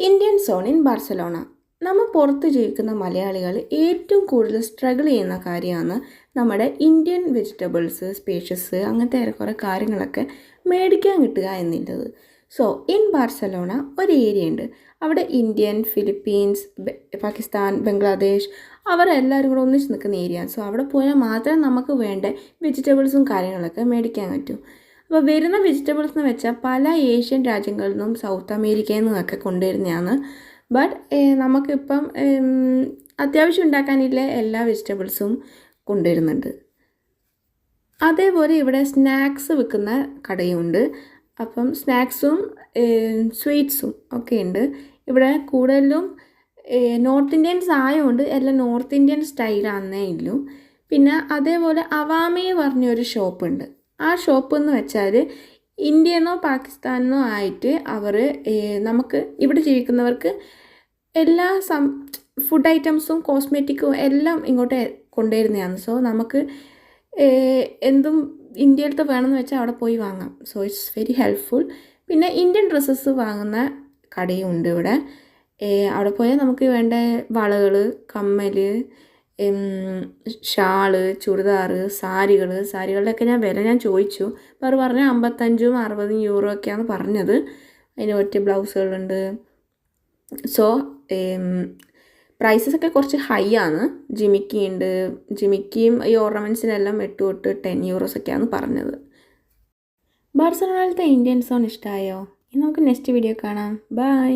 Indian zone in Barcelona. നമ്മൾ പുറത്ത് ജീവിക്കുന്ന മലയാളികൾ ഏറ്റവും കൂടുതൽ സ്ട്രഗിൾ ചെയ്യുന്ന കാര്യമാണ് നമ്മുടെ ഇന്ത്യൻ വെജിറ്റബിൾസ്, സ്പേഷ്യസ്, അങ്ങനത്തെ ഏറെക്കുറെ കാര്യങ്ങളൊക്കെ മേടിക്കാൻ കിട്ടുക എന്നുള്ളത്. സോ ഇൻ ബാർസലോണ ഒരു ഏരിയ ഉണ്ട്. അവിടെ ഇന്ത്യൻ, ഫിലിപ്പീൻസ്, പാകിസ്ഥാൻ, ബംഗ്ലാദേശ് അവരെല്ലാവരും കൂടെ ഒന്നിച്ച് നിൽക്കുന്ന ഏരിയ. സോ അവിടെ പോയാൽ മാത്രമേ നമുക്ക് വേണ്ട വെജിറ്റബിൾസും കാര്യങ്ങളൊക്കെ മേടിക്കാൻ പറ്റൂ. അപ്പോൾ വരുന്ന വെജിറ്റബിൾസ് എന്ന് വെച്ചാൽ പല ഏഷ്യൻ രാജ്യങ്ങളിൽ നിന്നും സൗത്ത് അമേരിക്കയിൽ നിന്നൊക്കെ കൊണ്ടുവരുന്നതാണ്. ബട്ട് നമുക്കിപ്പം അത്യാവശ്യം ഉണ്ടാക്കാനില്ല എല്ലാ വെജിറ്റബിൾസും കൊണ്ടുവരുന്നുണ്ട്. അതേപോലെ ഇവിടെ സ്നാക്സ് വിൽക്കുന്ന കടയുണ്ട്. അപ്പം സ്നാക്സും സ്വീറ്റ്സും ഒക്കെ ഉണ്ട്. ഇവിടെ കൂടുതലും നോർത്ത് ഇന്ത്യൻസ് ആയതുകൊണ്ട് എല്ലാം നോർത്ത് ഇന്ത്യൻ സ്റ്റൈലാണെന്നേ ഉള്ളൂ. പിന്നെ അതേപോലെ അവാമി പറഞ്ഞൊരു ഷോപ്പുണ്ട്. ആ ഷോപ്പ് എന്ന് വെച്ചാൽ ഇന്ത്യന്നോ പാകിസ്ഥാനിന്നോ ആയിട്ട് അവർ നമുക്ക് ഇവിടെ ജീവിക്കുന്നവർക്ക് എല്ലാ ഫുഡ് ഐറ്റംസും കോസ്മെറ്റിക്കും എല്ലാം ഇങ്ങോട്ട് കൊണ്ടുവരുന്നതാണ്. സോ നമുക്ക് എന്തും ഇന്ത്യയിലത്തെ വേണമെന്ന് വെച്ചാൽ അവിടെ പോയി വാങ്ങാം. So it's very helpful. പിന്നെ ഇന്ത്യൻ ഡ്രസ്സസ് വാങ്ങുന്ന കടയും ഉണ്ട് ഇവിടെ. അവിടെ പോയാൽ നമുക്ക് വേണ്ട വളകൾ, കമ്മൽ, ഷാള്, ചുരിദാർ, സാരികളുടെയൊക്കെ വില ഞാൻ ചോദിച്ചു. അപ്പോൾ അവർ പറഞ്ഞ 55 60 യൂറോ ഒക്കെയാണ് പറഞ്ഞത്. അതിന് പറ്റിയ ബ്ലൗസുകളുണ്ട്. സോ പ്രൈസസൊക്കെ കുറച്ച് ഹൈ ആണ്. ജിമിക്കിയും ഈ ഓർണമെൻറ്റ്സിനെല്ലാം 8 തൊട്ട് 10 യൂറോസൊക്കെയാണ് പറഞ്ഞത്. ബാർസലോണയിലത്തെ ഇന്ത്യൻ സോൺ ഇഷ്ടമായോ? ഇനി നമുക്ക് നെക്സ്റ്റ് വീഡിയോ കാണാം. ബൈ.